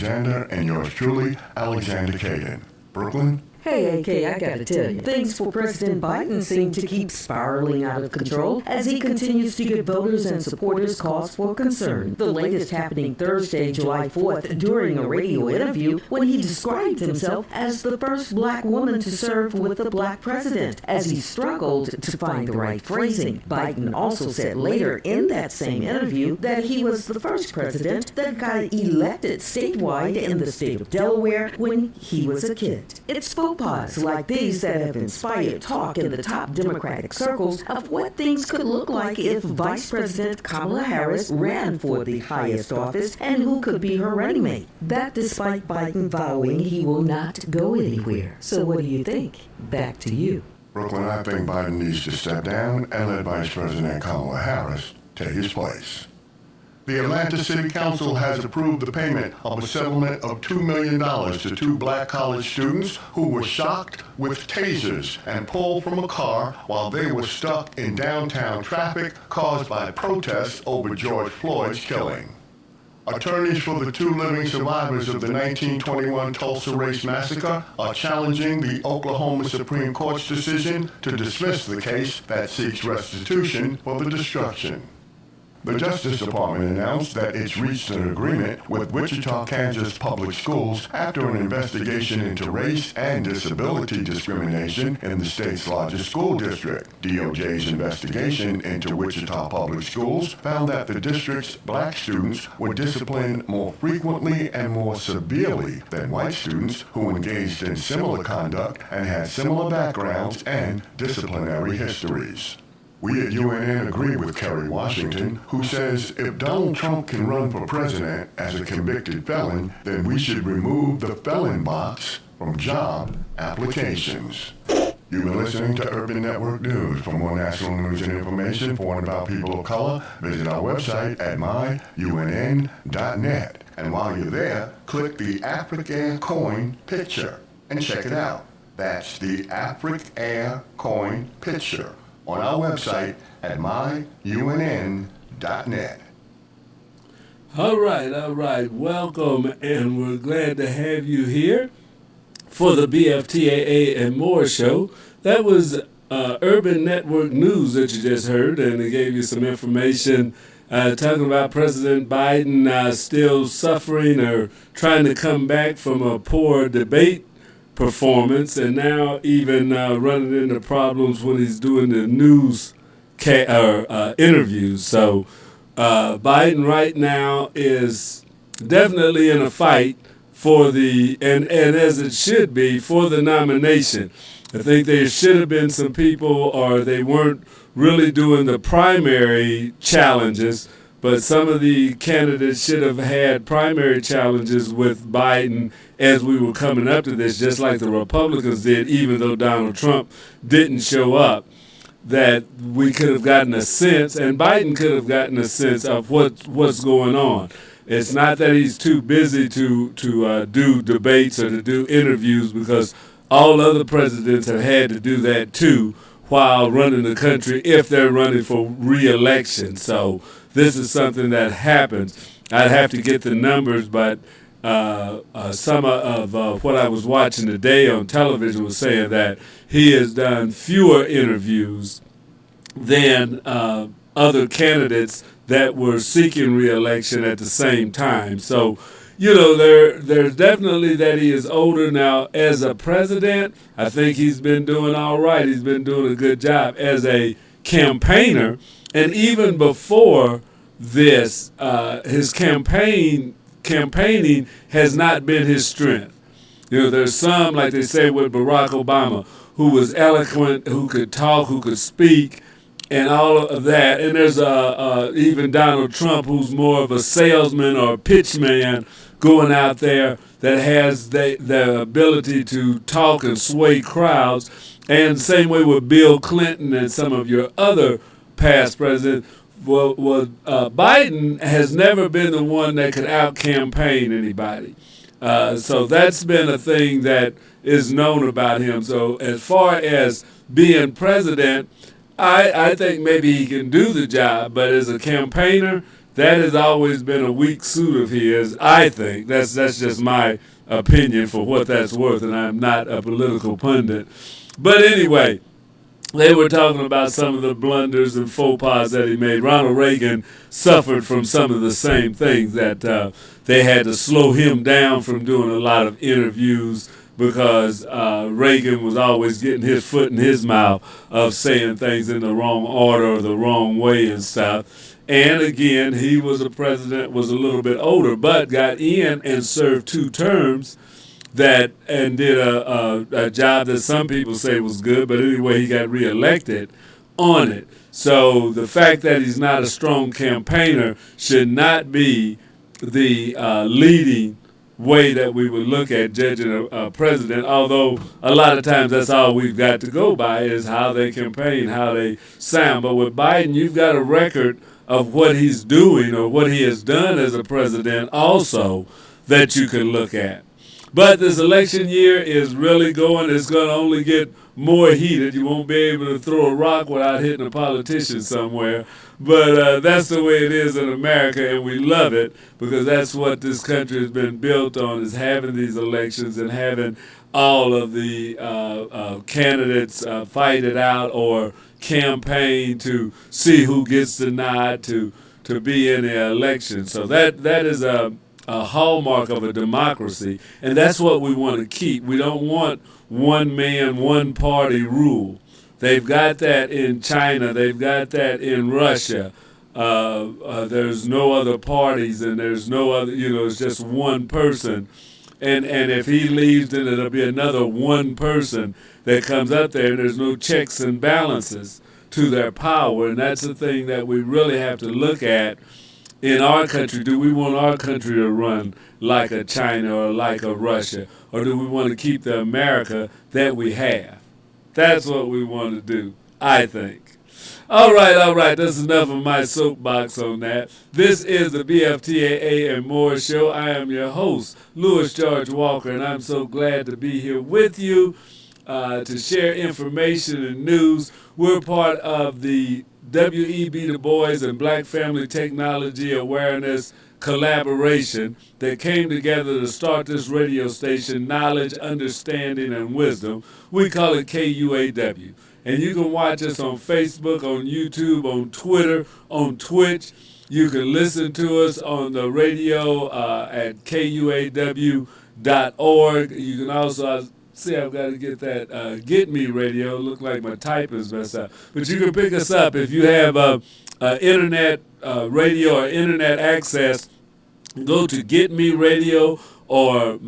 Alexander, and yours truly, Alexander Caden. Brooklyn? Hey, AK, I gotta tell you, things for President Biden seem to keep spiraling out of control as he continues to give voters and supporters cause for concern. The latest happening Thursday, July 4th, during a radio interview when he described himself as the first black woman to serve with a black president, as he struggled to find the right phrasing. Biden also said later in that same interview that he was the first president that got elected statewide in the state of Delaware when he was a kid. It's pods like these that have inspired talk in the top Democratic circles of what things could look like if Vice President Kamala Harris ran for the highest office and who could be her running mate. That despite Biden vowing he will not go anywhere. So what do you think? Back to you. Brooklyn, I think Biden needs to step down and let Vice President Kamala Harris take his place. The Atlanta City Council has approved the payment of a settlement of $2 million to two black college students who were shocked with tasers and pulled from a car while they were stuck in downtown traffic caused by protests over George Floyd's killing. Attorneys for the two living survivors of the 1921 Tulsa Race Massacre are challenging the Oklahoma Supreme Court's decision to dismiss the case that seeks restitution for the destruction. The Justice Department announced that it's reached an agreement with Wichita, Kansas Public Schools after an investigation into race and disability discrimination in the state's largest school district. DOJ's investigation into Wichita Public Schools found that the district's black students were disciplined more frequently and more severely than white students who engaged in similar conduct and had similar backgrounds and disciplinary histories. We at UNN agree with Kerry Washington, who says if Donald Trump can run for president as a convicted felon, then we should remove the felon box from job applications. You've been listening to Urban Network News. For more national news and information for and about people of color, visit our website at myunn.net. And while you're there, click the Afric Air coin picture and check it out. That's the Afric Air coin picture on our website at myunn.net. All right. Welcome, and we're glad to have you here for the BFTAA and More show. That was Urban Network News that you just heard, and it gave you some information talking about President Biden still suffering or trying to come back from a poor debate performance, and now even running into problems when he's doing the news interviews. So Biden right now is definitely in a fight for and as it should be, for the nomination. I think there should have been some people, or they weren't really doing the primary challenges, but some of the candidates should have had primary challenges with Biden as we were coming up to this, just like the Republicans did, even though Donald Trump didn't show up, that we could have gotten a sense, and Biden could have gotten a sense of what's going on. It's not that he's too busy to do debates or to do interviews, because all other presidents have had to do that too while running the country if they're running for re-election. So this is something that happens. I'd have to get the numbers, but some of what I was watching today on television was saying that he has done fewer interviews than other candidates that were seeking re-election at the same time. So, there's definitely that he is older now. As a president, I think he's been doing all right. He's been doing a good job as a campaigner. And even before this, his campaigning has not been his strength. There's some, like they say with Barack Obama, who was eloquent, who could talk, who could speak, and all of that. And there's even Donald Trump, who's more of a salesman or a pitch man going out there that has the ability to talk and sway crowds. And same way with Bill Clinton and some of your other past presidents. Well, Biden has never been the one that could out-campaign anybody. So that's been a thing that is known about him. So as far as being president, I think maybe he can do the job, but as a campaigner, That has always been a weak suit of his, I think. That's just my opinion for what that's worth, and I'm not a political pundit. But anyway, they were talking about some of the blunders and faux pas that he made. Ronald Reagan suffered from some of the same things, that they had to slow him down from doing a lot of interviews because Reagan was always getting his foot in his mouth of saying things in the wrong order or the wrong way and stuff. And again, he was a president, was a little bit older, but got in and served 2 terms and did a job that some people say was good, but anyway, he got reelected on it. So the fact that he's not a strong campaigner should not be the leading way that we would look at judging a president, although a lot of times that's all we've got to go by is how they campaign, how they sound. But with Biden, you've got a record of what he's doing or what he has done as a president also that you can look at. But this election year is really going, it's going to only get more heated. You won't be able to throw a rock without hitting a politician somewhere. But that's the way it is in America, and we love it because that's what this country has been built on, is having these elections and having all of the candidates fight it out or campaign to see who gets the nod to be in the election. So that is a hallmark of a democracy, and that's what we want to keep. We don't want one man, one party rule. They've got that in China. They've got that in Russia. There's no other parties, and there's no other, it's just one person. And if he leaves, then it'll be another one person that comes up there, and there's no checks and balances to their power. And that's the thing that we really have to look at in our country. Do we want our country to run like a China or like a Russia? Or do we want to keep the America that we have? That's what we want to do, I think. All right. That's enough of my soapbox on that. This is the BFTAA and More Show. I am your host, Louis George Walker, and I'm so glad to be here with you to share information and news. We're part of the W.E.B. Du Bois and Black Family Technology Awareness collaboration that came together to start this radio station, Knowledge, Understanding, and Wisdom. We call it KUAW. And you can watch us on Facebook, on YouTube, on Twitter, on Twitch. You can listen to us on the radio at KUAW.org. You can also see, I've got to get that Get Me Radio. Look like my type is messed up. But you can pick us up if you have internet radio or internet access. Go to Get Me Radio or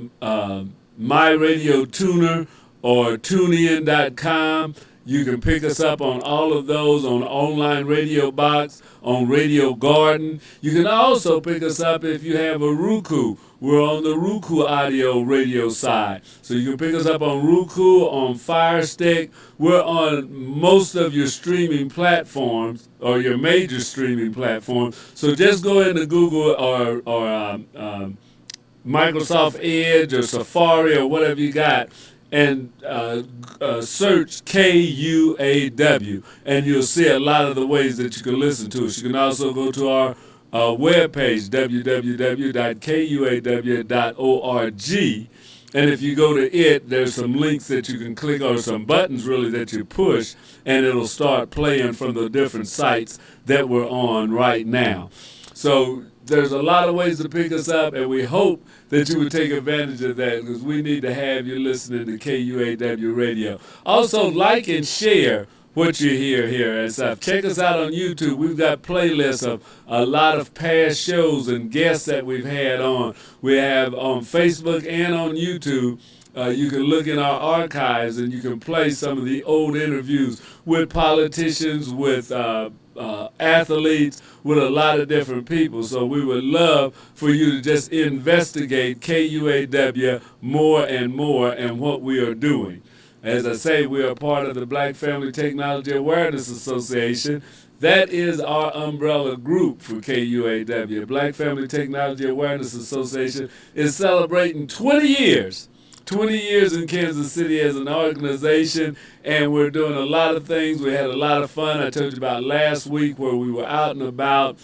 My Radio Tuner or TuneIn.com. You can pick us up on all of those, on Online Radio Box, on Radio Garden. You can also pick us up if you have a Roku. We're on the Roku audio radio side. So you can pick us up on Roku, on Fire Stick. We're on most of your streaming platforms, or your major streaming platforms. So just go into Google or Microsoft Edge or Safari or whatever you got, and search KUAW, and you'll see a lot of the ways that you can listen to us. You can also go to our webpage, www.kuaw.org, and if you go to it, there's some links that you can click, or some buttons really that you push, and it'll start playing from the different sites that we're on right now. So there's a lot of ways to pick us up, and we hope that you would take advantage of that, because we need to have you listening to KUAW Radio. Also, like and share what you hear here and stuff. Check us out on YouTube. We've got playlists of a lot of past shows and guests that we've had on. We have on Facebook and on YouTube. You can look in our archives and you can play some of the old interviews with politicians, with athletes, with a lot of different people. So we would love for you to just investigate KUAW more and more and what we are doing. As I say, we are part of the Black Family Technology Awareness Association. That is our umbrella group for KUAW. Black Family Technology Awareness Association is celebrating 20 years. 20 years in Kansas City as an organization, and we're doing a lot of things. We had a lot of fun. I told you about last week where we were out and about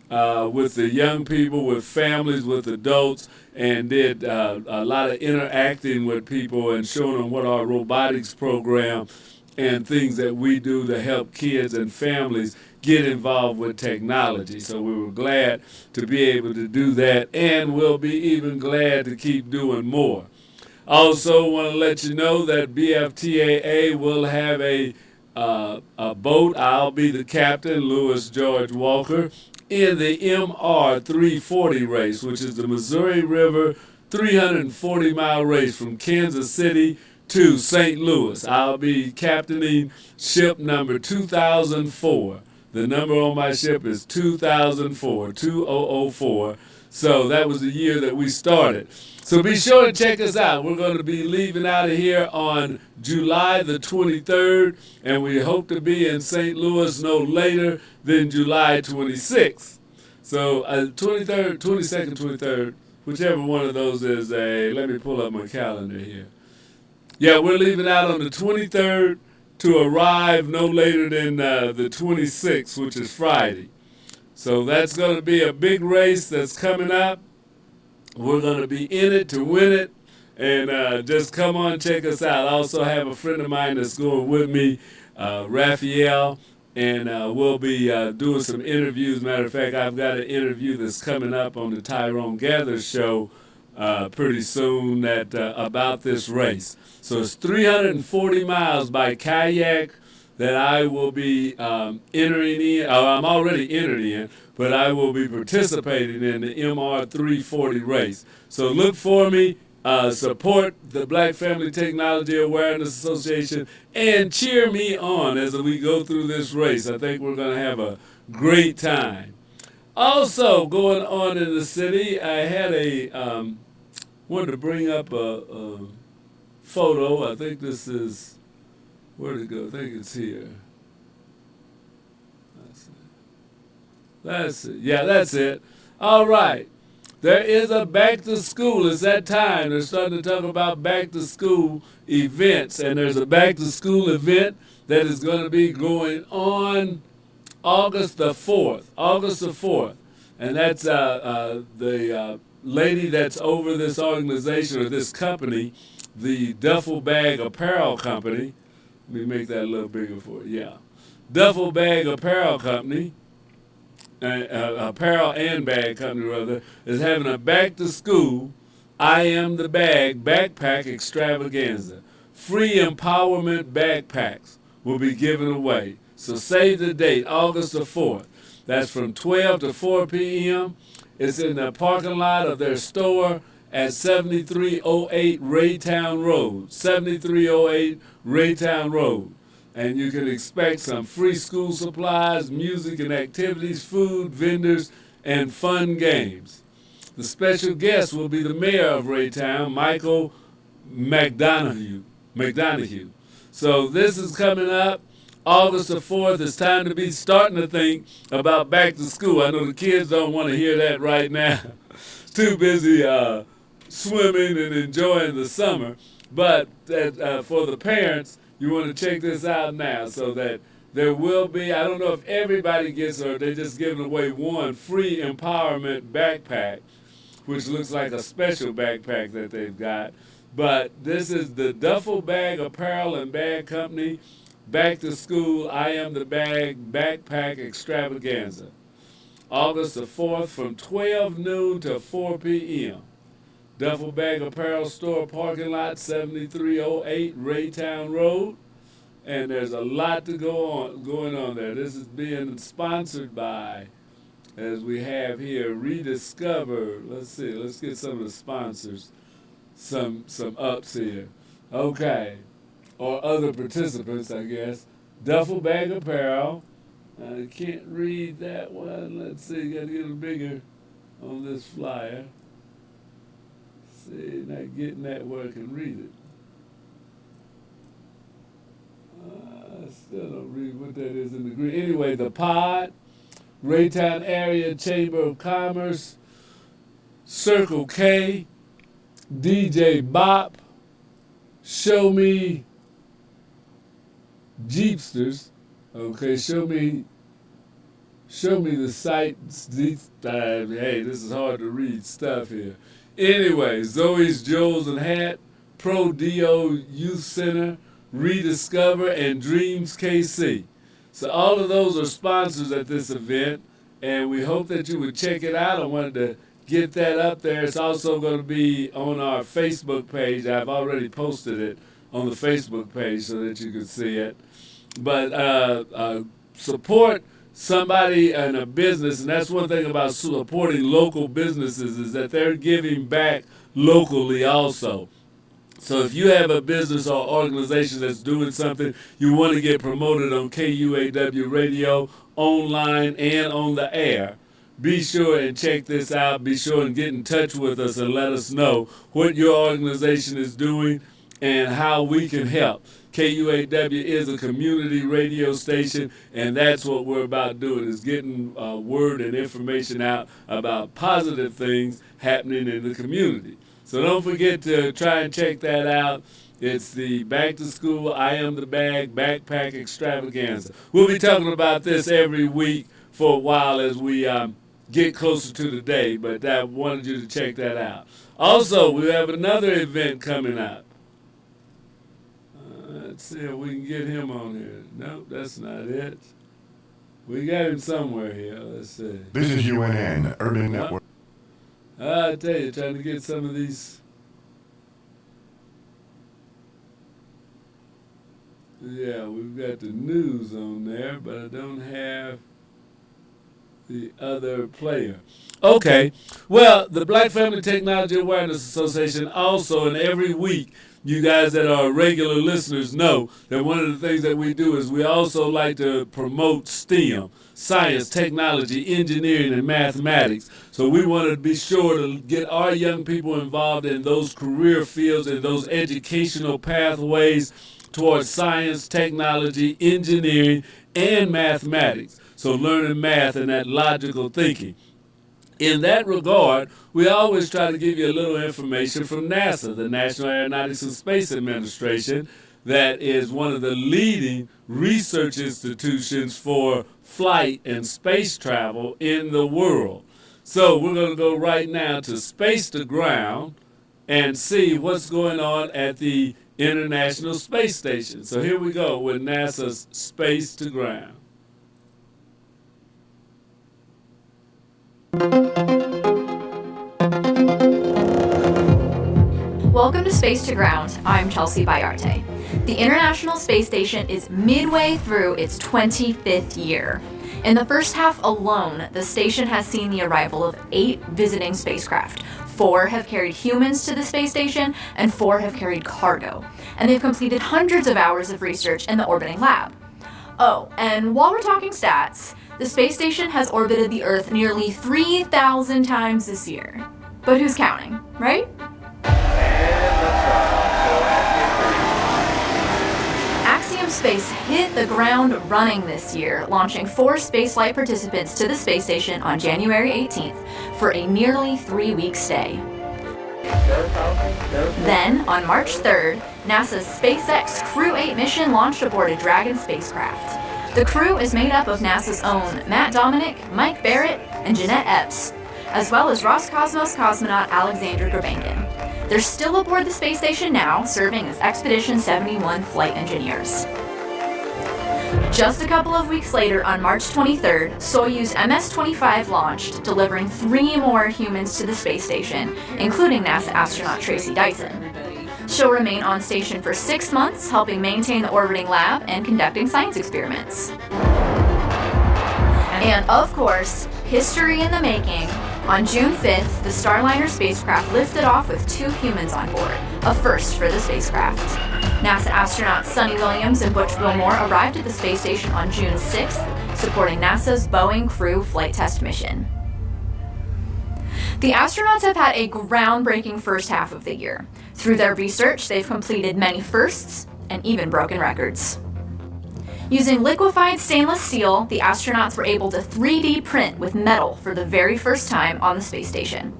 with the young people, with families, with adults, and did a lot of interacting with people and showing them what our robotics program and things that we do to help kids and families get involved with technology. So we were glad to be able to do that, and we'll be even glad to keep doing more. Also, want to let you know that BFTAA will have a boat. I'll be the captain, Louis George Walker, in the MR 340 race, which is the Missouri River 340-mile race from Kansas City to St. Louis. I'll be captaining ship number 2004. The number on my ship is 2004, 2004. So that was the year that we started. So be sure to check us out. We're going to be leaving out of here on July the 23rd, and we hope to be in St. Louis no later than July 26th. So 23rd, 22nd, 23rd, whichever one of those is let me pull up my calendar here. Yeah, we're leaving out on the 23rd to arrive no later than the 26th, which is Friday. So that's going to be a big race that's coming up. We're going to be in it to win it, and just come on, check us out. I also have a friend of mine that's going with me, Raphael, and we'll be doing some interviews. Matter of fact, I've got an interview that's coming up on the Tyrone Gathers show pretty soon about this race. So it's 340 miles by kayak that I will be entering in. I'm already entered in, but I will be participating in the MR 340 race. So look for me, support the Black Family Technology Awareness Association, and cheer me on as we go through this race. I think we're going to have a great time. Also going on in the city, I had wanted to bring up a photo. I think this is, where'd it go? I think it's here. That's it. Yeah, that's it. All right. There is a back to school. It's that time. They're starting to talk about back to school events. And there's a back to school event that is going to be going on August the 4th. August the 4th. And that's the lady that's over this organization or this company, the Duffel Bag Apparel Company. Let me make that a little bigger for you. Yeah. Duffel Bag Apparel Company. Apparel and Bag Company, rather, is having a back to school I Am the Bag backpack extravaganza. Free empowerment backpacks will be given away. So save the date, August the 4th. That's from 12 to 4 p.m. It's in the parking lot of their store at 7308 Raytown Road. 7308 Raytown Road. And you can expect some free school supplies, music and activities, food, vendors, and fun games. The special guest will be the mayor of Raytown, Michael McDonough. So this is coming up August the 4th. It's time to be starting to think about back to school. I know the kids don't want to hear that right now. Too busy swimming and enjoying the summer. But for the parents, you want to check this out now so that there will be, I don't know if everybody gets or they're just giving away one free empowerment backpack, which looks like a special backpack that they've got. But this is the Duffel Bag Apparel and Bag Company Back to School I Am the Bag Backpack Extravaganza. August the 4th from 12 noon to 4 p.m. Duffel Bag Apparel Store parking lot, 7308 Raytown Road. And there's a lot to going on there. This is being sponsored by, as we have here, Rediscover. Let's see, let's get some of the sponsors, some ups here. Okay. Or other participants, I guess. Duffel Bag Apparel. I can't read that one. Let's see, got to get it bigger on this flyer. See, not getting that where I can read it. I still don't read what that is in the green. Anyway, the Pod, Raytown Area Chamber of Commerce, Circle K, DJ Bop, Show Me Jeepsters, okay, Show Me show me the site. Hey, this is hard to read stuff here. Anyway, Zoe's Jewels and Hat, Pro DO Youth Center, Rediscover, and Dreams KC. So all of those are sponsors at this event, and we hope that you would check it out. I wanted to get that up there. It's also going to be on our Facebook page. I've already posted it on the Facebook page so that you can see it. But support somebody and a business, and that's one thing about supporting local businesses is that they're giving back locally also. So if you have a business or organization that's doing something, you want to get promoted on KUAW Radio, online and on the air, be sure and check this out. Be sure and get in touch with us and let us know what your organization is doing and how we can help. KUAW is a community radio station, and that's what we're about doing, is getting word and information out about positive things happening in the community. So don't forget to try and check that out. It's the Back to School, I Am the Bag Backpack Extravaganza. We'll be talking about this every week for a while as we get closer to the day, but I wanted you to check that out. Also, we have another event coming up. Let's see if we can get him on here. Nope, that's not it. We got him somewhere here. Let's see. This is UNN, Urban Network. I tell you, trying to get some of these. Yeah, we've got the news on there, but I don't have the other player. Okay, well, the Black Family Technology Awareness Association also, and every week, you guys that are regular listeners know that one of the things that we do is we also like to promote STEM, science, technology, engineering, and mathematics. So we want to be sure to get our young people involved in those career fields and those educational pathways towards science, technology, engineering, and mathematics. So learning math and that logical thinking. In that regard, we always try to give you a little information from NASA, the National Aeronautics and Space Administration, that is one of the leading research institutions for flight and space travel in the world. So we're going to go right now to Space to Ground and see what's going on at the International Space Station. So here we go with NASA's Space to Ground. Welcome to Space to Ground. I'm Chelsea Bayarte. The International Space Station is midway through its 25th year. In the first half alone, the station has seen the arrival of 8 visiting spacecraft. 4 have carried humans to the space station, and 4 have carried cargo. And they've completed hundreds of hours of research in the orbiting lab. Oh, and while we're talking stats, the space station has orbited the Earth nearly 3,000 times this year. But who's counting, right? Axiom Space hit the ground running this year, launching 4 spaceflight participants to the space station on January 18th for a nearly 3-week stay. Then, on March 3rd, NASA's SpaceX Crew 8 mission launched aboard a Dragon spacecraft. The crew is made up of NASA's own Matt Dominic, Mike Barrett, and Jeanette Epps, as well as Roscosmos cosmonaut Alexander Gurbankin. They're still aboard the space station now, serving as Expedition 71 flight engineers. Just a couple of weeks later, on March 23rd, Soyuz MS-25 launched, delivering 3 more humans to the space station, including NASA astronaut Tracy Dyson. She'll remain on station for 6 months, helping maintain the orbiting lab and conducting science experiments. And of course, history in the making. On June 5th, the Starliner spacecraft lifted off with 2 humans on board, a first for the spacecraft. NASA astronauts Sunny Williams and Butch Wilmore arrived at the space station on June 6th, supporting NASA's Boeing Crew flight test mission. The astronauts have had a groundbreaking first half of the year. Through their research, they've completed many firsts and even broken records. Using liquefied stainless steel, the astronauts were able to 3D print with metal for the very first time on the space station.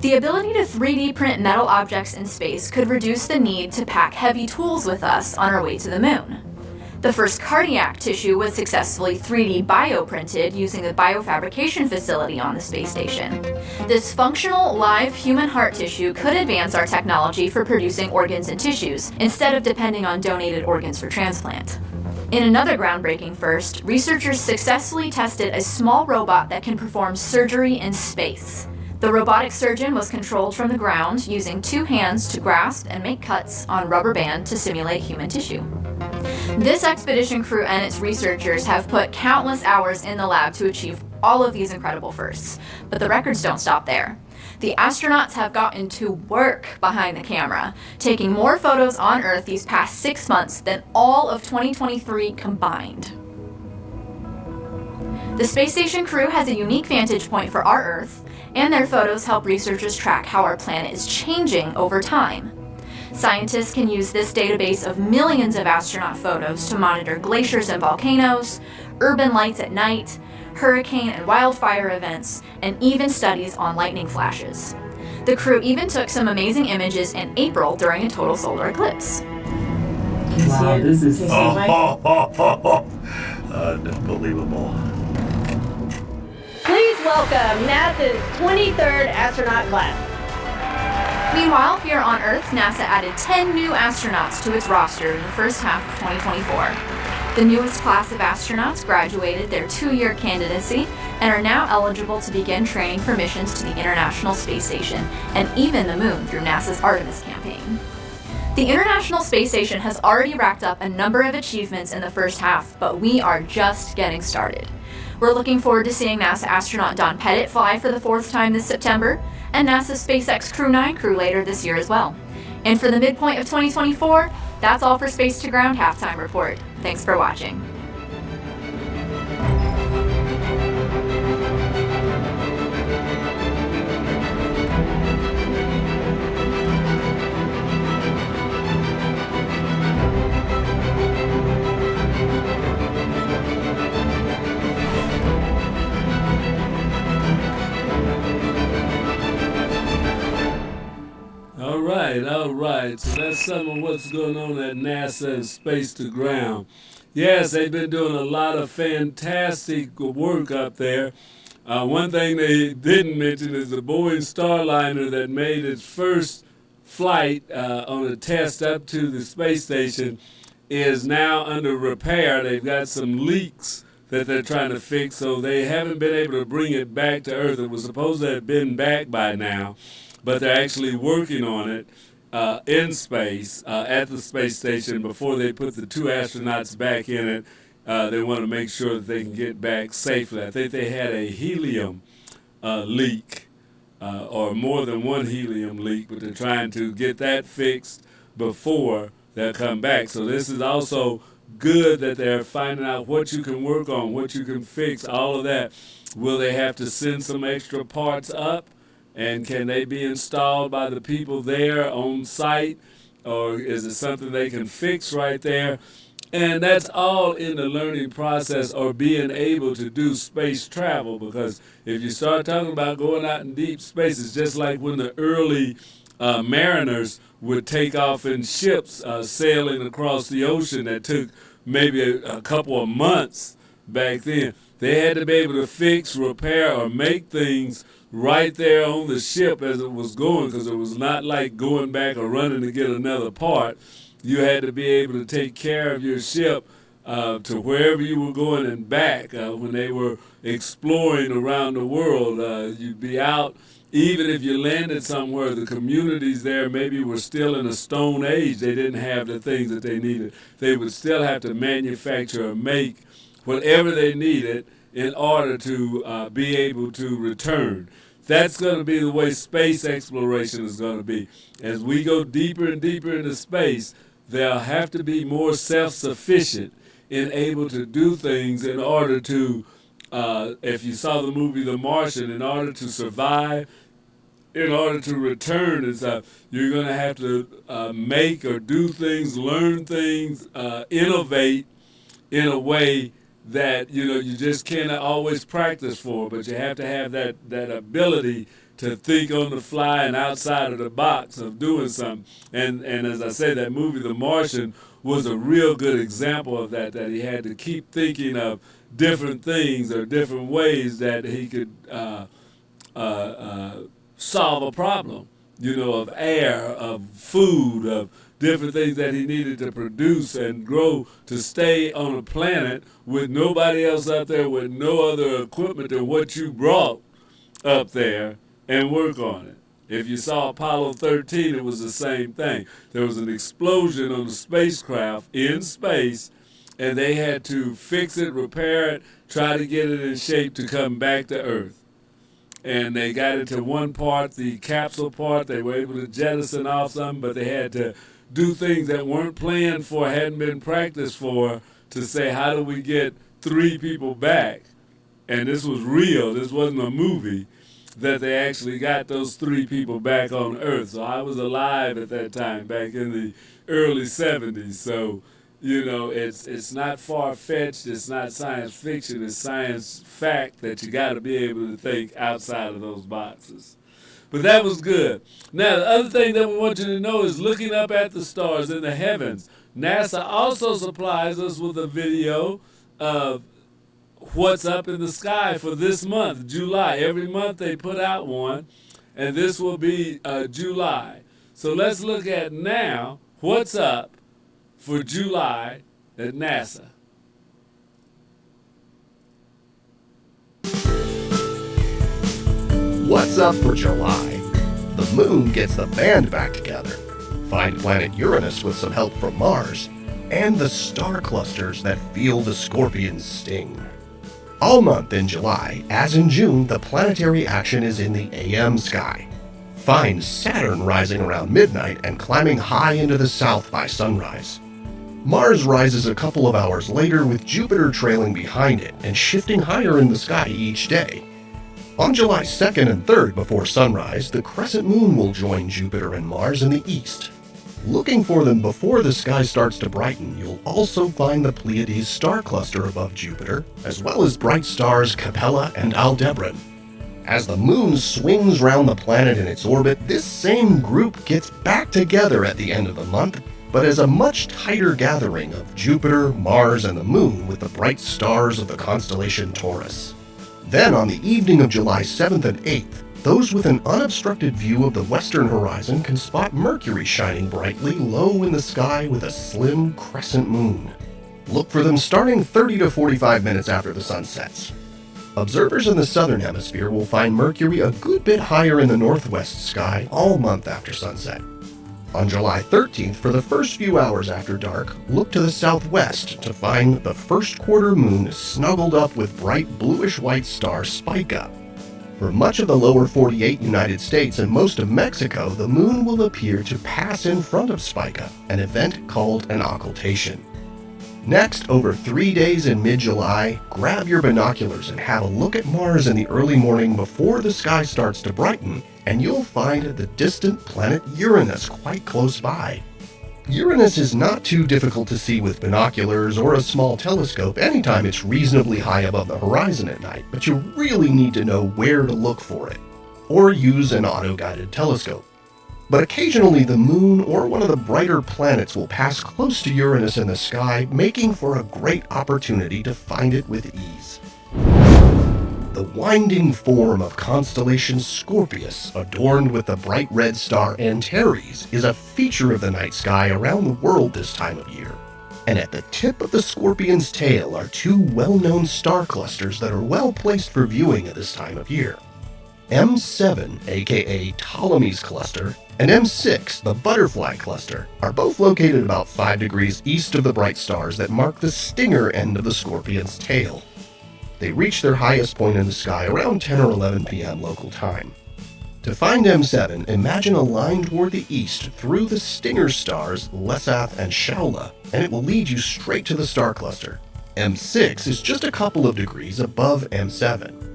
The ability to 3D print metal objects in space could reduce the need to pack heavy tools with us on our way to the moon. The first cardiac tissue was successfully 3D bioprinted using the biofabrication facility on the space station. This functional, live human heart tissue could advance our technology for producing organs and tissues, instead of depending on donated organs for transplant. In another groundbreaking first, researchers successfully tested a small robot that can perform surgery in space. The robotic surgeon was controlled from the ground using 2 hands to grasp and make cuts on rubber band to simulate human tissue. This expedition crew and its researchers have put countless hours in the lab to achieve all of these incredible firsts, but the records don't stop there. The astronauts have gotten to work behind the camera, taking more photos on Earth these past 6 months than all of 2023 combined. The space station crew has a unique vantage point for our Earth, and their photos help researchers track how our planet is changing over time. Scientists can use this database of millions of astronaut photos to monitor glaciers and volcanoes, urban lights at night, hurricane and wildfire events, and even studies on lightning flashes. The crew even took some amazing images in April during a total solar eclipse. Wow, this is unbelievable. Please welcome NASA's 23rd astronaut class. Meanwhile, here on Earth, NASA added 10 new astronauts to its roster in the first half of 2024. The newest class of astronauts graduated their 2-year candidacy and are now eligible to begin training for missions to the International Space Station and even the Moon through NASA's Artemis campaign. The International Space Station has already racked up a number of achievements in the first half, but we are just getting started. We're looking forward to seeing NASA astronaut Don Pettit fly for the 4th time this September, and NASA's SpaceX Crew 9 crew later this year as well. And for the midpoint of 2024, that's all for Space to Ground Halftime Report. Thanks for watching. All right. So that's some of what's going on at NASA and Space to Ground. Yes, they've been doing a lot of fantastic work up there. One thing they didn't mention is the Boeing Starliner that made its first flight on a test up to the space station is now under repair. They've got some leaks that they're trying to fix, so they haven't been able to bring it back to Earth. It was supposed to have been back by now, but they're actually working on it in space at the space station before they put the 2 astronauts back in it. They want to make sure that they can get back safely. I think they had a helium leak or more than one helium leak, but they're trying to get that fixed before they'll come back. So this is also good that they're finding out what you can work on, what you can fix, all of that. Will they have to send some extra parts up? And can they be installed by the people there on site? Or is it something they can fix right there? And that's all in the learning process or being able to do space travel. Because if you start talking about going out in deep space, it's just like when the early mariners would take off in ships sailing across the ocean that took maybe a couple of months back then. They had to be able to fix, repair, or make things right there on the ship as it was going, because it was not like going back or running to get another part. You had to be able to take care of your ship to wherever you were going and back. When they were exploring around the world, you'd be out. Even if you landed somewhere, the communities there maybe were still in a stone age. They didn't have the things that they needed. They would still have to manufacture or make whatever they needed in order to be able to return. That's going to be the way space exploration is going to be. As we go deeper and deeper into space, they'll have to be more self-sufficient in able to do things in order to, if you saw the movie The Martian, in order to survive, in order to return and stuff, you're going to have to make or do things, learn things, innovate in a way that you just cannot always practice for, but you have to have that ability to think on the fly and outside of the box of doing something. And as I said, that movie, The Martian, was a real good example of that he had to keep thinking of different things or different ways that he could solve a problem, of air, of food, of different things that he needed to produce and grow to stay on a planet with nobody else out there, with no other equipment than what you brought up there, and work on it. If you saw Apollo 13, it was the same thing. There was an explosion on the spacecraft in space, and they had to fix it, repair it, try to get it in shape to come back to Earth. And they got into one part, the capsule part. They were able to jettison off something, but they had to do things that weren't planned for, hadn't been practiced for, to say, how do we get 3 people back? And this was real. This wasn't a movie, that they actually got those 3 people back on Earth. So I was alive at that time, back in the early 70s. So, it's not far-fetched. It's not science fiction. It's science fact that you got to be able to think outside of those boxes. But that was good. Now, the other thing that we want you to know is looking up at the stars in the heavens. NASA also supplies us with a video of what's up in the sky for this month, July. Every month they put out one, and this will be July. So let's look at now what's up for July at NASA. What's up for July? The moon gets the band back together, find planet Uranus with some help from Mars, and the star clusters that feel the scorpion's sting. All month in July, as in June, the planetary action is in the AM sky. Find Saturn rising around midnight and climbing high into the south by sunrise. Mars rises a couple of hours later with Jupiter trailing behind it and shifting higher in the sky each day. On July 2nd and 3rd before sunrise, the crescent moon will join Jupiter and Mars in the east. Looking for them before the sky starts to brighten, you'll also find the Pleiades star cluster above Jupiter, as well as bright stars Capella and Aldebaran. As the moon swings round the planet in its orbit, this same group gets back together at the end of the month, but as a much tighter gathering of Jupiter, Mars, and the moon with the bright stars of the constellation Taurus. Then on the evening of July 7th and 8th, those with an unobstructed view of the western horizon can spot Mercury shining brightly low in the sky with a slim crescent moon. Look for them starting 30 to 45 minutes after the sun sets. Observers in the southern hemisphere will find Mercury a good bit higher in the northwest sky all month after sunset. On July 13th, for the first few hours after dark, look to the southwest to find the first quarter moon snuggled up with bright bluish-white star Spica. For much of the lower 48 United States and most of Mexico, the moon will appear to pass in front of Spica, an event called an occultation. Next, over 3 days in mid-July, grab your binoculars and have a look at Mars in the early morning before the sky starts to brighten, and you'll find the distant planet Uranus quite close by. Uranus is not too difficult to see with binoculars or a small telescope anytime it's reasonably high above the horizon at night, but you really need to know where to look for it, or use an auto-guided telescope. But occasionally the moon or one of the brighter planets will pass close to Uranus in the sky, making for a great opportunity to find it with ease. The winding form of constellation Scorpius, adorned with the bright red star Antares, is a feature of the night sky around the world this time of year. And at the tip of the Scorpion's tail are 2 well-known star clusters that are well placed for viewing at this time of year. M7, aka Ptolemy's cluster, and M6, the butterfly cluster, are both located about 5 degrees east of the bright stars that mark the stinger end of the Scorpion's tail. They reach their highest point in the sky around 10 or 11 p.m. local time. To find M7, imagine a line toward the east through the stinger stars Lesath and Shaula, and it will lead you straight to the star cluster. M6 is just a couple of degrees above M7.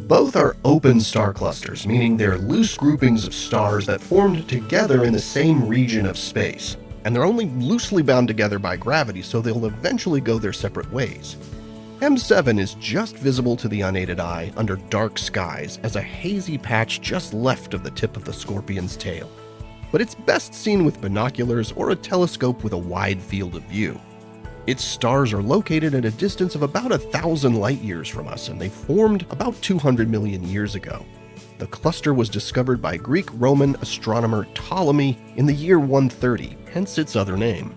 Both are open star clusters, meaning they're loose groupings of stars that formed together in the same region of space, and they're only loosely bound together by gravity, so they'll eventually go their separate ways. M7 is just visible to the unaided eye under dark skies as a hazy patch just left of the tip of the scorpion's tail. But it's best seen with binoculars or a telescope with a wide field of view. Its stars are located at a distance of about 1,000 light years from us, and they formed about 200 million years ago. The cluster was discovered by Greek-Roman astronomer Ptolemy in the year 130, hence its other name.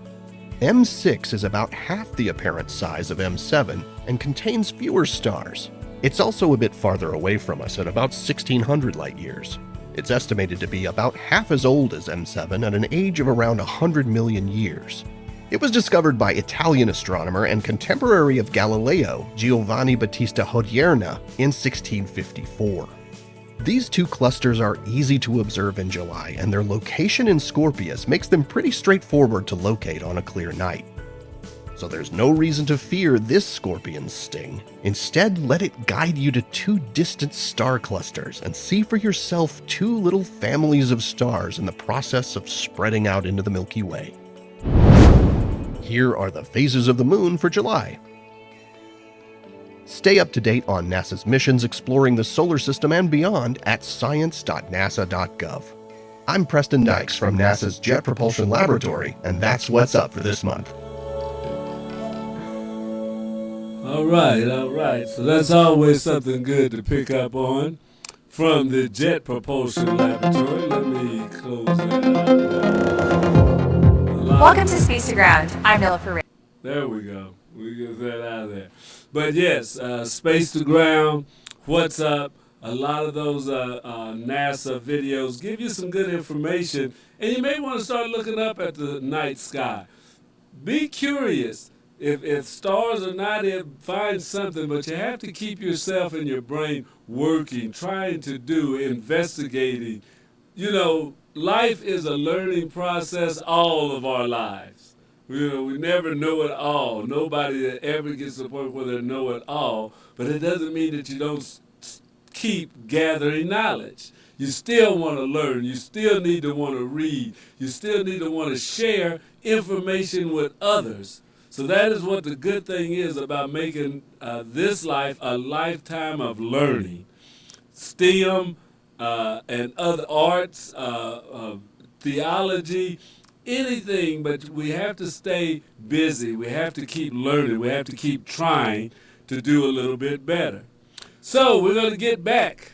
M6 is about half the apparent size of M7 and contains fewer stars. It's also a bit farther away from us at about 1,600 light years. It's estimated to be about half as old as M7 at an age of around 100 million years. It was discovered by Italian astronomer and contemporary of Galileo, Giovanni Battista Hodierna, in 1654. These two clusters are easy to observe in July, and their location in Scorpius makes them pretty straightforward to locate on a clear night. So there's no reason to fear this scorpion's sting. Instead, let it guide you to two distant star clusters and see for yourself two little families of stars in the process of spreading out into the Milky Way. Here are the phases of the moon for July. Stay up to date on NASA's missions exploring the solar system and beyond at science.nasa.gov. I'm Preston Dykes from NASA's Jet Propulsion Laboratory, and that's what's up for this month. All right. So that's always something good to pick up on from the Jet Propulsion Laboratory. Let me close that out. Welcome to Space to Ground. I'm Nilla Ferreira. There we go. We get that out of there. But yes, Space to Ground, what's up? A lot of those NASA videos give you some good information, and you may want to start looking up at the night sky. Be curious. If stars are not in, find something, but you have to keep yourself and your brain working, trying to do, investigating. You know, life is a learning process all of our lives. You know, we never know it all. Nobody that ever gets to the point where they know it all, but it doesn't mean that you don't keep gathering knowledge. You still want to learn. You still need to want to read. You still need to want to share information with others. So that is what the good thing is about making this life a lifetime of learning. STEM and other arts, theology, anything, but we have to stay busy. We have to keep learning. We have to keep trying to do a little bit better. So we're going to get back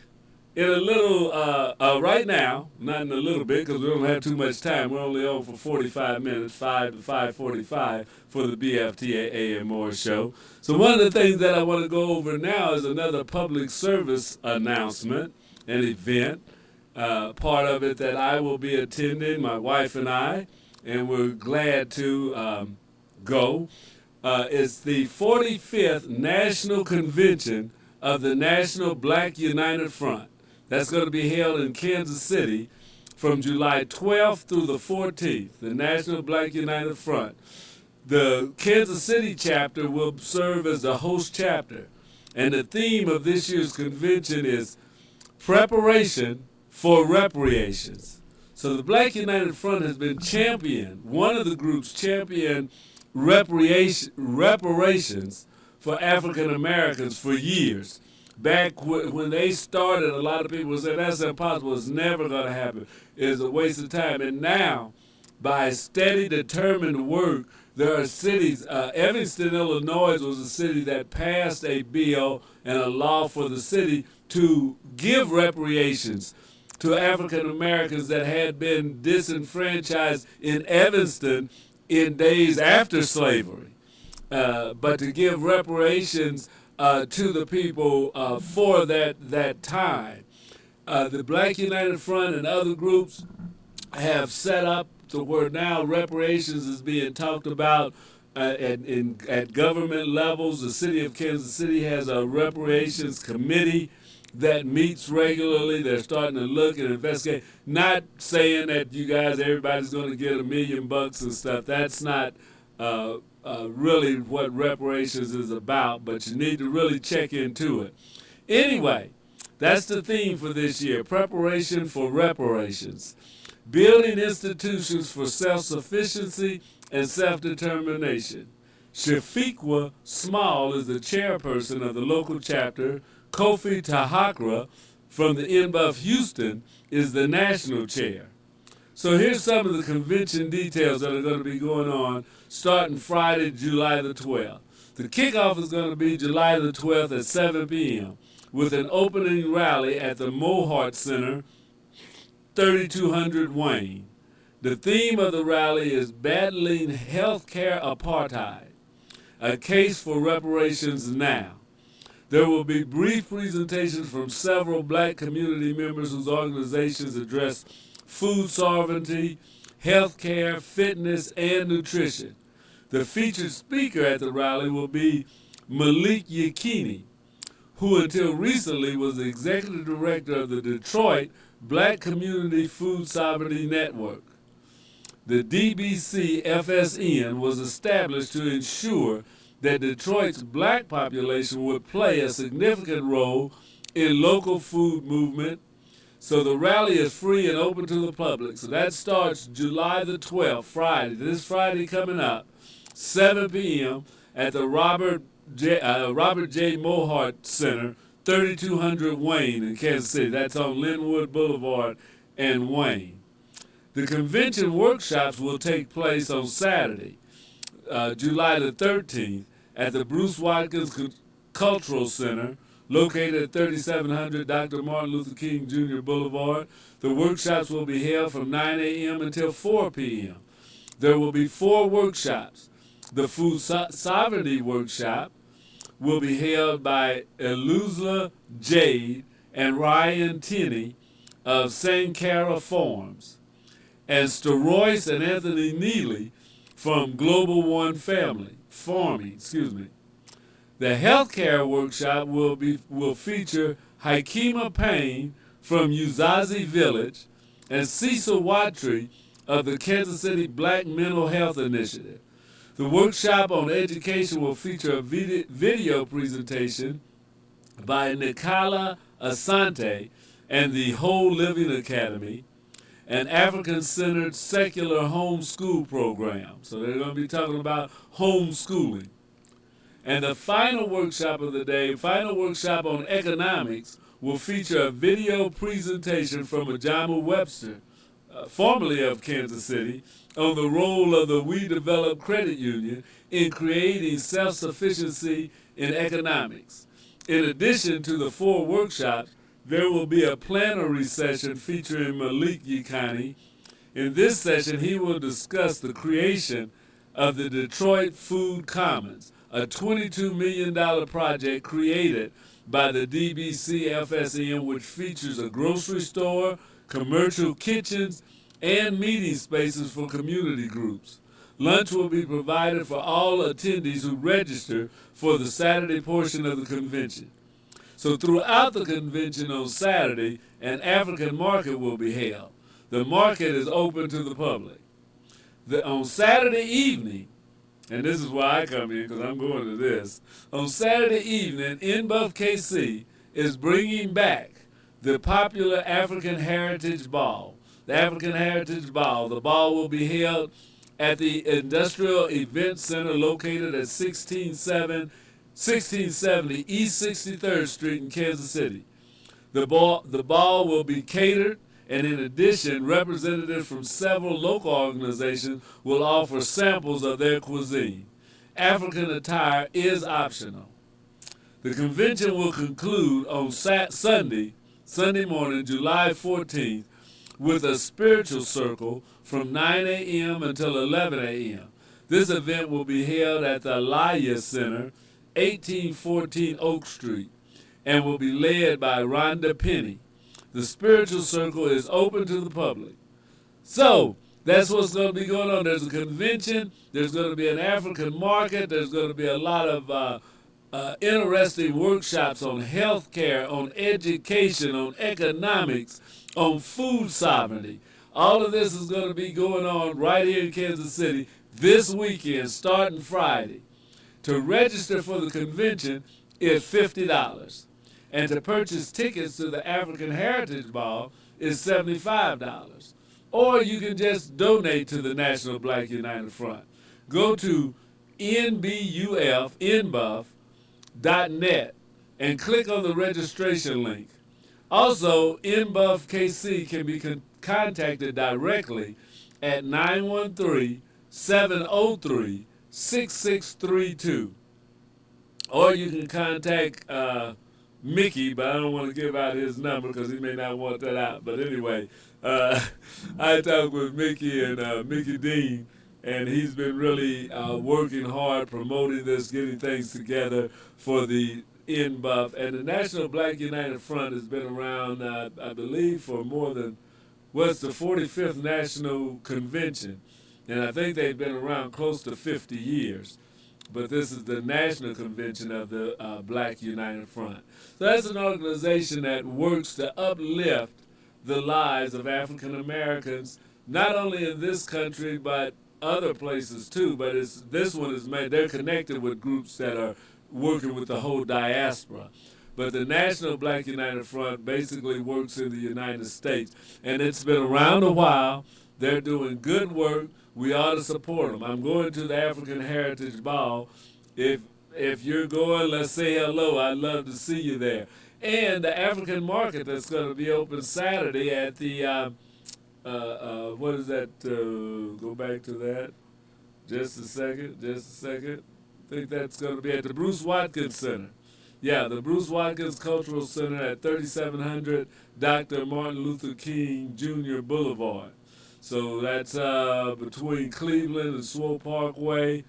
in a little, right now, not in a little bit because we don't have too much time. We're only on for 45 minutes, 5 to 5:45 for the BFTAA and More show. So one of the things that I want to go over now is another public service announcement, an event, part of it that I will be attending, my wife and I, and we're glad to go. It's the 45th National Convention of the National Black United Front. That's going to be held in Kansas City from July 12th through the 14th, the National Black United Front. The Kansas City chapter will serve as the host chapter, and the theme of this year's convention is Preparation for Reparations. So the Black United Front has been one of the groups championed reparations for African Americans for years. Back when they started, a lot of people said that's impossible, it's never going to happen, it's a waste of time. And now, by steady, determined work, there are cities, Evanston, Illinois was a city that passed a bill and a law for the city to give reparations to African Americans that had been disenfranchised in Evanston in days after slavery. But to give reparations to the people for that time. The Black United Front and other groups have set up to where now reparations is being talked about at government levels. The city of Kansas City has a reparations committee that meets regularly. They're starting to look and investigate. Not saying that everybody's going to get $1 million and stuff. That's not really what reparations is about, but you need to really check into it. Anyway, that's the theme for this year, preparation for reparations. Building institutions for self-sufficiency and self-determination. Shafiqua Small is the chairperson of the local chapter. Kofi Tahakra from the NBUF Houston is the national chair. So here's some of the convention details that are going to be going on starting Friday, July the 12th. The kickoff is going to be July the 12th at 7 p.m. with an opening rally at the Mohart Center, 3200 Wayne. The theme of the rally is Battling Healthcare Apartheid, a case for reparations now. There will be brief presentations from several black community members whose organizations address food sovereignty, healthcare, fitness, and nutrition. The featured speaker at the rally will be Malik Yakini, who until recently was the executive director of the Detroit Black Community Food Sovereignty Network. The DBC-FSN was established to ensure that Detroit's black population would play a significant role in local food movement. So the rally is free and open to the public. So that starts July the 12th, Friday, this Friday coming up, 7 p.m. at the Robert J. Mohart Center, 3200 Wayne in Kansas City. That's on Linwood Boulevard and Wayne. The convention workshops will take place on Saturday, July the 13th, at the Bruce Watkins Cultural Center, located at 3700 Dr. Martin Luther King Jr. Boulevard. The workshops will be held from 9 a.m. until 4 p.m. There will be 4 workshops. The Food Sovereignty Workshop will be held by Eluzla Jade and Ryan Tinney of Sankara Farms, and Steroyce and Anthony Neely from Global One Farming. The healthcare workshop will feature Hakima Payne from Uzazi Village and Cecil Watry of the Kansas City Black Mental Health Initiative. The workshop on education will feature a video presentation by Nicola Asante and the Whole Living Academy, an African-centered secular homeschool program. So they're going to be talking about homeschooling. And the final workshop of the day, final workshop on economics, will feature a video presentation from Ajamu Webster, formerly of Kansas City, on the role of the We Develop Credit Union in creating self-sufficiency in economics. In addition to the 4 workshops, there will be a plenary session featuring Malik Yakini. In this session, he will discuss the creation of the Detroit Food Commons, a $22 million project created by the DBC-FSN, which features a grocery store, commercial kitchens, and meeting spaces for community groups. Lunch will be provided for all attendees who register for the Saturday portion of the convention. So throughout the convention on Saturday, an African market will be held. The market is open to the public. On Saturday evening, and this is why I come in because I'm going to this, on Saturday evening, NBUF KC is bringing back the popular African Heritage Ball. The African Heritage Ball. The ball will be held at the Industrial Event Center located at 1670 East 63rd Street in Kansas City. The ball will be catered, and in addition, representatives from several local organizations will offer samples of their cuisine. African attire is optional. The convention will conclude on Sunday morning, July 14th, with a spiritual circle from 9 a.m. until 11 a.m. This event will be held at the Alaya Center, 1814 Oak Street, and will be led by Rhonda Penny. The spiritual circle is open to the public. So, that's what's going to be going on. There's a convention, there's going to be an African market, there's going to be a lot of interesting workshops on healthcare, on education, on economics, on food sovereignty. All of this is going to be going on right here in Kansas City this weekend, starting Friday. To register for the convention is $50. And to purchase tickets to the African Heritage Ball is $75. Or you can just donate to the National Black United Front. Go to nbuff.net and click on the registration link. Also, NBuff KC can be contacted directly at 913-703-6632. Or you can contact Mickey, but I don't want to give out his number because he may not want that out. But anyway, I talked with Mickey and Mickey Dean, and he's been really working hard, promoting this, getting things together for the NBuff. And the National Black United Front has been around, I believe, for more than, what's the 45th National Convention. And I think they've been around close to 50 years. But this is the national convention of the Black United Front. So that's an organization that works to uplift the lives of African Americans, not only in this country, but other places too. But this one is made, they're connected with groups that are working with the whole diaspora. But the National Black United Front basically works in the United States. And it's been around a while. They're doing good work. We ought to support them. I'm going to the African Heritage Ball. If you're going, let's say hello. I'd love to see you there. And the African Market that's going to be open Saturday at the, what is that? Go back to that. Just a second. I think that's going to be at the Bruce Watkins Center. Yeah, the Bruce Watkins Cultural Center at 3700 Dr. Martin Luther King Jr. Boulevard. So that's between Cleveland and Swope Parkway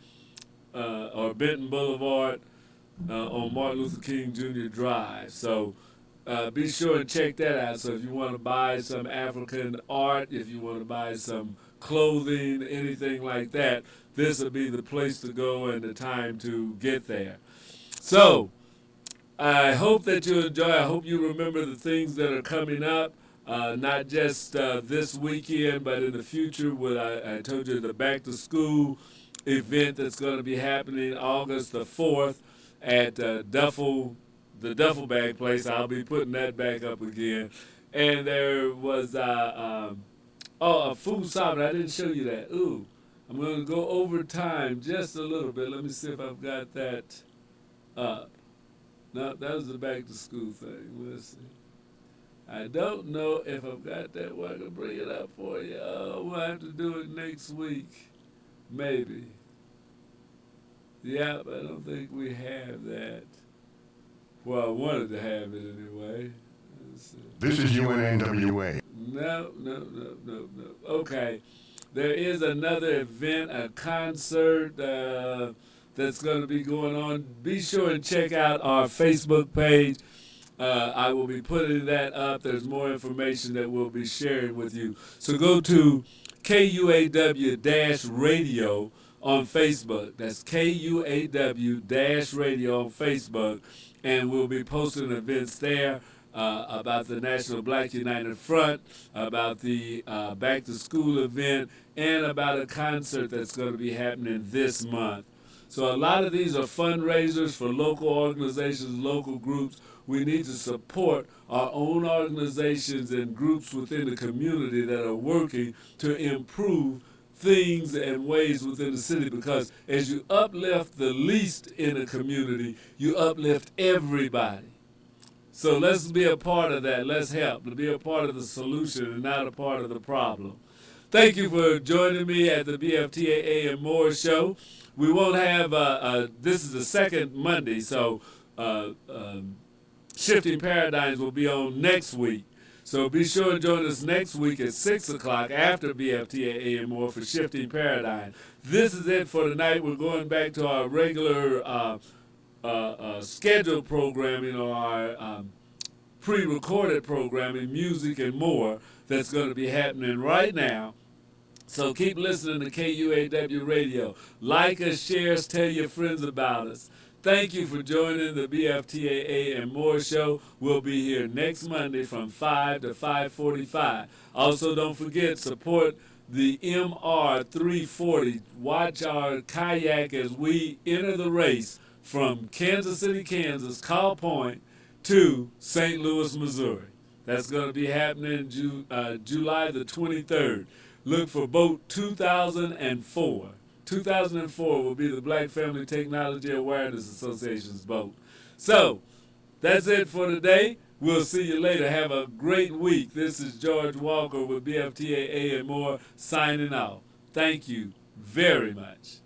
or Benton Boulevard on Martin Luther King Jr. Drive. So be sure and check that out. So if you want to buy some African art, if you want to buy some clothing, anything like that, this will be the place to go and the time to get there. So I hope that you enjoy. I hope you remember the things that are coming up. Not just this weekend, but in the future. I told you the back to school event that's going to be happening August the 4th at the Duffel Bag Place. I'll be putting that back up again. And there was a food summit. I didn't show you that. Ooh, I'm going to go over time just a little bit. Let me see if I've got that up. No, that was the back to school thing. Let's see. I don't know if I've got that. Well, I can bring it up for you. Oh, we'll have to do it next week. Maybe. Yeah, but I don't think we have that. Well, I wanted to have it anyway. This is UNNWA. No. Okay. There is another event, a concert that's going to be going on. Be sure and check out our Facebook page. I will be putting that up. There's more information that we'll be sharing with you. So go to KUAW-radio on Facebook. That's KUAW-radio on Facebook. And we'll be posting events there about the National Black United Front, about the Back to School event, and about a concert that's going to be happening this month. So a lot of these are fundraisers for local organizations, local groups. We need to support our own organizations and groups within the community that are working to improve things and ways within the city, because as you uplift the least in a community, you uplift everybody. So let's be a part of that. Let's help to be a part of the solution and not a part of the problem. Thank you for joining me at the BFTAA and More show. We won't have, this is the second Monday, so Shifting Paradigms will be on next week. So be sure to join us next week at 6 o'clock after BFTAA and More for Shifting Paradigm. This is it for tonight. We're going back to our regular scheduled programming, or our pre-recorded programming, music and more, that's going to be happening right now. So keep listening to KUAW Radio. Like us, share us, tell your friends about us. Thank you for joining the BFTAA and More show. We'll be here next Monday from 5 to 5:45. Also, don't forget, support the MR 340. Watch our kayak as we enter the race from Kansas City, Kansas, Call Point, to St. Louis, Missouri. That's going to be happening July the 23rd. Look for boat 2004. 2004 will be the Black Family Technology Awareness Association's vote. So, that's it for today. We'll see you later. Have a great week. This is George Walker with BFTAA and more signing off. Thank you very much.